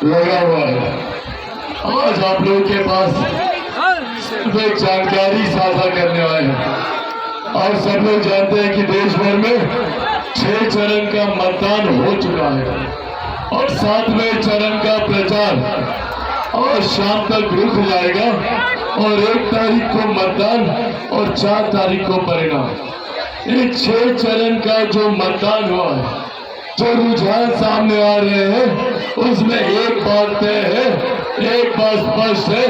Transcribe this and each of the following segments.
लगा हुआ है। आज आप लोगों के पास एक जानकारी साझा करने आए हैं। और सब लोग जानते हैं कि देश भर में 6 चरण का मतदान हो चुका है और 7वें चरण का प्रचार और शाम तक रुक जाएगा और 1 तारीख को मतदान और 4 तारीख को परिणाम। ये 6 चरण का जो मतदान हुआ है, जो रुझान सामने आ रहे हैं, उसमें एक बात तय है, एक बात स्पष्ट है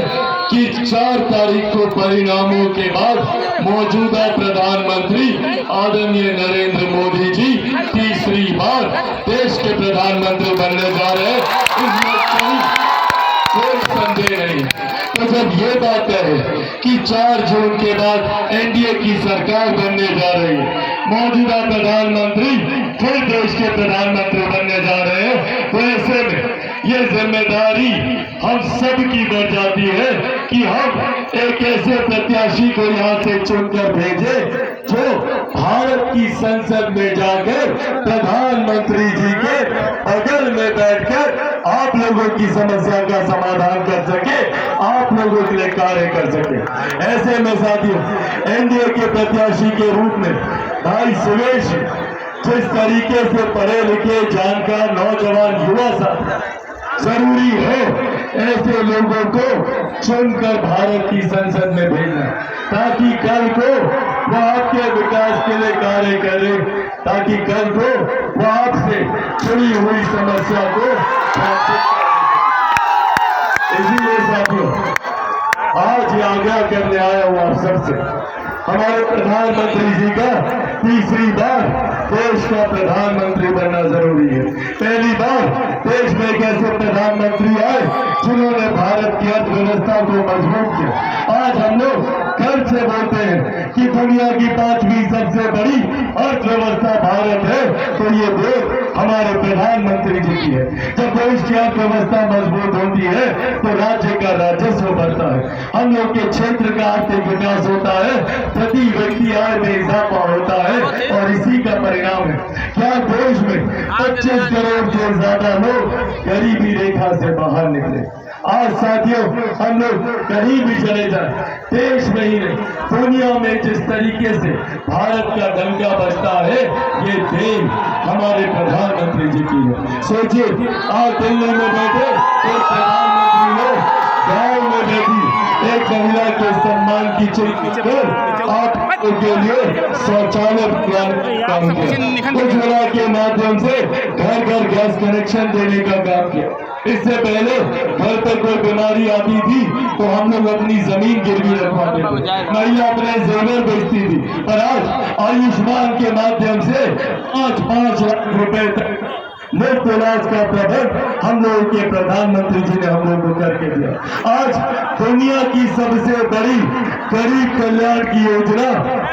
कि 4 तारीख को परिणामों के बाद मौजूदा प्रधानमंत्री आदरणीय नरेंद्र मोदी जी तीसरी बार देश के प्रधानमंत्री बनने जा रहे हैं, इसमें कोई संदेह नहीं। तो जब ये बात है कि 4 जून के बाद एनडीए की सरकार बनने जा रही है, मौजूदा प्रधानमंत्री फिर देश के प्रधानमंत्री बनने जा रहे हैं, तो ऐसे में ये जिम्मेदारी हम सब की बढ़ जाती है कि हम एक ऐसे प्रत्याशी को यहाँ से चुनकर भेजे जो भारत की संसद में जाकर प्रधानमंत्री जी के बगल में बैठकर आप लोगों की समस्या का समाधान कर सके, आप लोगों के लिए कार्य कर सके। ऐसे में साथियों, एनडीए के प्रत्याशी के रूप में भाई सुरेश जिस तरीके से पढ़े लिखे जानकार नौजवान युवा साथी जरूरी है ऐसे लोगों को चुनकर भारत की संसद में भेजना, ताकि कल को वो आपके विकास के लिए कार्य करे, ताकि कल को वो आपसे जुड़ी हुई समस्या को इसीलिए साथियों आज ये आग्रह करने आया हूं आप सबसे, हमारे प्रधानमंत्री जी का तीसरी बार देश का प्रधानमंत्री बनना जरूरी है। पहली बार देश में एक ऐसे प्रधानमंत्री आए जिन्होंने भारत की अर्थव्यवस्था को मजबूत किया। आज हम लोग गर्व से बोलते हैं कि दुनिया की 5वीं सबसे बड़ी अर्थव्यवस्था भारत है, तो ये देश हमारे प्रधानमंत्री जी की है। जब देश की अर्थव्यवस्था मजबूत होती है तो राज्य का राजस्व बढ़ता है, हम लोग के क्षेत्र का आर्थिक विकास होता है, प्रति व्यक्ति आय में इजाफा होता है और इसी का परिणाम है क्या देश में 25 करोड़ से ज्यादा लोग गरीबी रेखा से बाहर निकले। आज साथियों हम लोग कहीं भी चले जाए, देश में ही नहीं दुनिया में जिस तरीके से भारत का डंका बजता है, ये देन हमारे प्रधानमंत्री जी की है। सोचिए आज दिल्ली में बैठे एक प्रधानमंत्री ने गांव में बैठी एक महिला के सम्मान की चिंता कर आपके लिए शौचालय काम किया, उज्ज्वला के माध्यम से घर घर गैस कनेक्शन देने का काम किया। इससे पहले घर पर कोई बीमारी आती थी तो हम लोग अपनी जमीन गिरवी रखवाते थे, महिला अपने जेवर बेचती थी, पर आज आयुष्मान के माध्यम से 5 लाख रुपए तक मुफ्त इलाज का प्रबंध हम लोगों के प्रधानमंत्री जी ने हम लोगों को करके दिया। आज दुनिया की सबसे बड़ी गरीब कल्याण की योजना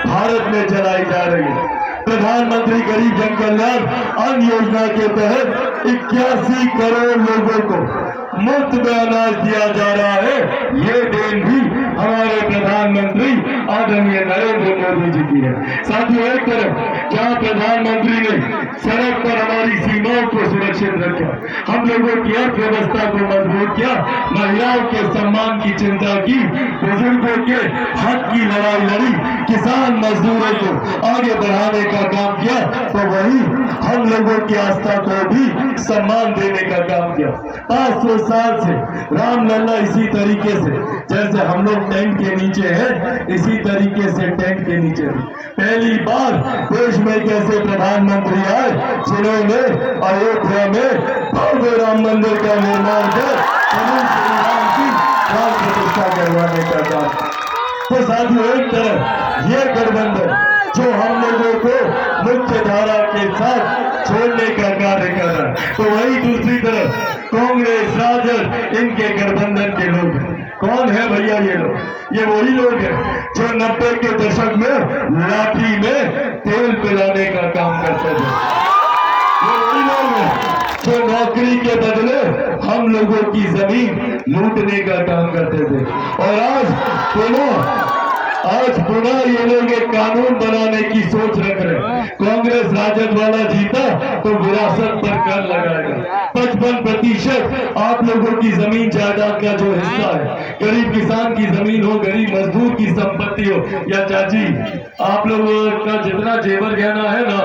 भारत में चलाई जा रही है। प्रधानमंत्री गरीब जन कल्याण अन्न योजना के तहत 81 करोड़ लोगों को मुफ्त में अनाज दिया जा रहा है। ये देन भी हमारे प्रधानमंत्री आदरणीय नरेंद्र मोदी जी की है। साथियों एक तरफ जहाँ प्रधानमंत्री ने सड़क पर हमारी सीमाओं को सुरक्षित रखा, हम लोगों की अर्थव्यवस्था को मजबूत किया, महिलाओं के सम्मान की चिंता की, बुजुर्गों के हक की लड़ाई लड़ी, किसान मजदूरों को आगे बढ़ाने का काम किया, तो वही हम लोगों की आस्था को भी सम्मान देने का काम किया। 500 साल से रामलला इसी तरीके से जैसे हम लोग टेंट के नीचे हैं, इसी तरीके से टेंट के नीचे भी पहली बार देश में एक ऐसे प्रधानमंत्री आए जिन्होंने अयोध्या में भव्य राम मंदिर का निर्माण कर श्री राम की प्राण प्रतिष्ठा करवाने का काम। तो साथियों एक तरफ ये गठबंधन जो हम लोगों को मुख्य धारा के साथ छोड़ने का कार्य कर रहा है, तो वही दूसरी तरफ कांग्रेस राजद इनके गठबंधन के लोग हैं। कौन है भैया ये लोग? ये वही लोग हैं जो 90 के दशक में लाठी में तेल पिलाने का काम करते थे। ये वही लोग हैं जो नौकरी के बदले हम लोगों की जमीन लूटने का काम करते थे। और आज पुनः ये लोग एक कानून बनाने की सोच रख रहे हैं। कांग्रेस राजद वाला जीता तो विरासत पर कर लगाएगा। 55% आप लोगों की जमीन जायदाद का जो हिस्सा है, गरीब किसान की जमीन हो, गरीब मजदूर की संपत्ति हो, या चाची आप लोगों का जितना जेवर गहना है ना,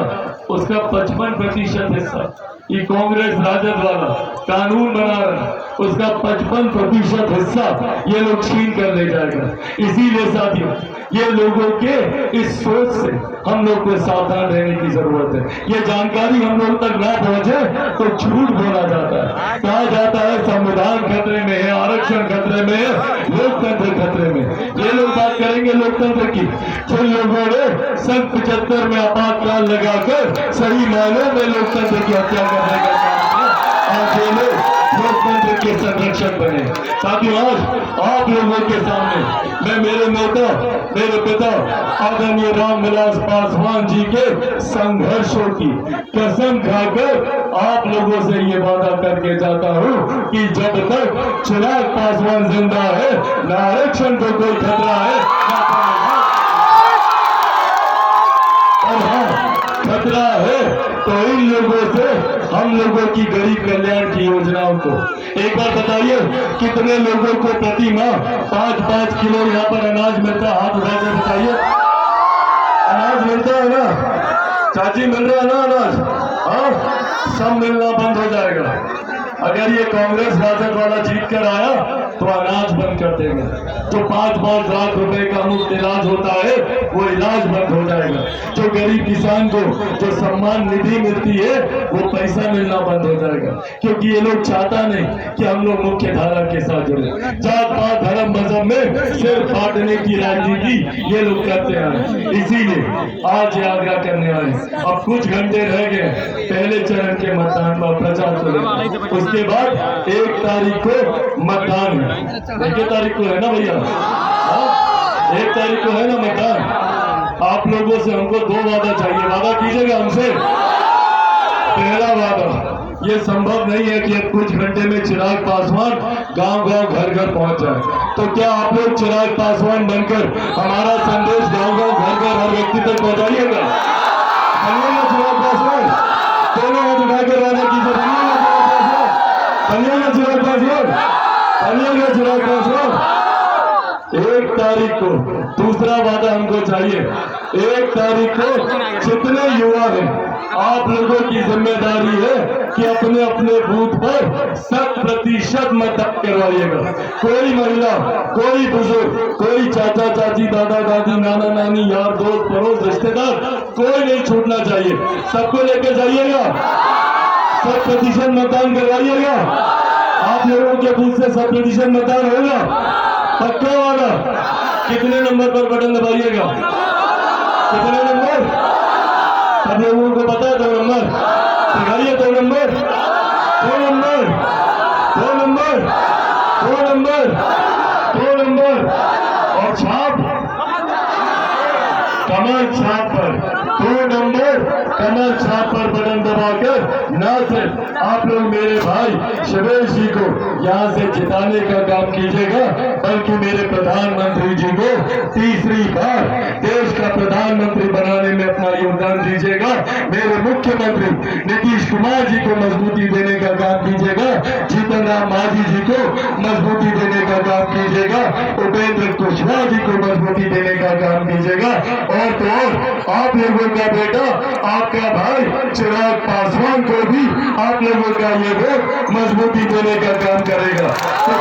उसका 55% हिस्सा ये कांग्रेस राजद वाला कानून बना रहा है, उसका 55% हिस्सा ये लोग छीन कर ले जाएगा। इसीलिए साथियों, ये लोगों के इस सोच से हम लोग को सावधान रहने की जरूरत है। ये जानकारी हम लोग तक ना पहुंचे तो झूठ बोला जाता है, कहा जाता है संविधान खतरे में है, आरक्षण खतरे में है, लोकतंत्र खतरे में। ये लोग बात करेंगे लोकतंत्र की। जिन लोगों ने सन 75 में आपातकाल लगाकर सही मायनों में लोकतंत्र की हत्या करने का काम किया, आज ये लोग लोकतंत्र के संरक्षक बने। साथियों, आज आप लोगों के सामने मैं मेरे नेता, मेरे पिता आदरणीय रामविलास पासवान जी के संघर्षों की कसम खाकर आप लोगों से ये वादा करके जाता हूं कि जब तक चिराग पासवान जिंदा है, न आरक्षण को कोई खतरा है, और हाँ खतरा है तो इन लोगों से हम लोगों की गरीब कल्याण की योजनाओं को। एक बार बताइए कितने लोगों को प्रति माह 5-5 किलो यहाँ पर अनाज मिलता है? हाथ उठा के बताइए। अनाज मिलता है ना चाची? मिल रहा है ना अनाज? हाँ, सब मिलना बंद हो जाएगा। अगर ये कांग्रेस राजद वाला जीत कर आया तो अनाज बंद कर देंगे। जो 5-5 लाख रुपए का मुफ्त इलाज होता है वो इलाज बंद हो जाएगा। जो गरीब किसान को जो सम्मान निधि मिलती है वो पैसा मिलना बंद हो जाएगा। क्योंकि ये लोग चाहता नहीं कि हम लोग मुख्य धारा के साथ जुड़े। जात पात धर्म मजहब में सिर्फ बांटने की राजनीति ये लोग करते हैं। इसीलिए आज ये आग्रह करने आए। अब कुछ घंटे रह गए पहले चरण के मतदान का प्रचार करेंगे। उसके बाद 1 तारीख को मतदान है। 1 तारीख को है ना भैया? 1 तारीख को है ना मतदान? आप लोगों से हमको 2 वादा चाहिए। वादा कीजिएगा हमसे। पहला वादा, ये संभव नहीं है कि अब कुछ घंटे में चिराग पासवान गांव-गांव घर-घर पहुंच जाए। तो क्या आप लोग चिराग पासवान बनकर हमारा संदेश गांव-गांव घर-घर हर व्यक्ति तक पहुंचाइएगा? बनिएगा चिराग पासवान? दोनों हाथ उठाकर वादा कीजिए। बनिएगा चिराग पासवान? बनिएगा चिराग पासवान? 1 तारीख को दूसरा वादा हमको चाहिए। 1 तारीख को जितने युवा हैं आप लोगों की जिम्मेदारी है कि अपने अपने बूथ पर 100% मतदान करवाइएगा। कोई महिला, कोई बुजुर्ग, कोई चाचा चाची, दादा दादी, नाना नानी, यार दोस्त, पड़ोस, रिश्तेदार, कोई नहीं छूटना चाहिए। सबको लेकर जाइएगा। 100% मतदान करवाइएगा। आप लोगों के बूथ से 100% मतदान होगा, पक्का वाला? कितने नंबर पर बटन दबाइएगा? कितने नंबर? सब लोगों को पता है 2 नंबर। दिखाइए 2 number, 2 number, 2 number, 2 number, 2 number. और छाप कमल छाप पर 2 नंबर कमल छाप पर बटन दबाकर न सिर्फ आप लोग मेरे भाई शिवेश जी को यहाँ से जिताने का काम कीजिएगा, बल्कि मेरे प्रधानमंत्री जी को तीसरी बार देश का प्रधानमंत्री बनाने में अपना योगदान दीजिएगा। मेरे मुख्यमंत्री नीतीश कुमार जी को मजबूती देने का काम कीजिएगा। जीतन राम मांझी जी को मजबूती देने का काम कीजिएगा। उपेंद्र कुशवाहा जी को मजबूती देने का काम कीजिएगा। और तो और आप लोगों का बेटा, आपका भाई चिराग पासवान को भी आप लोगों का ये वोट मजबूती देने का काम करेगा। तो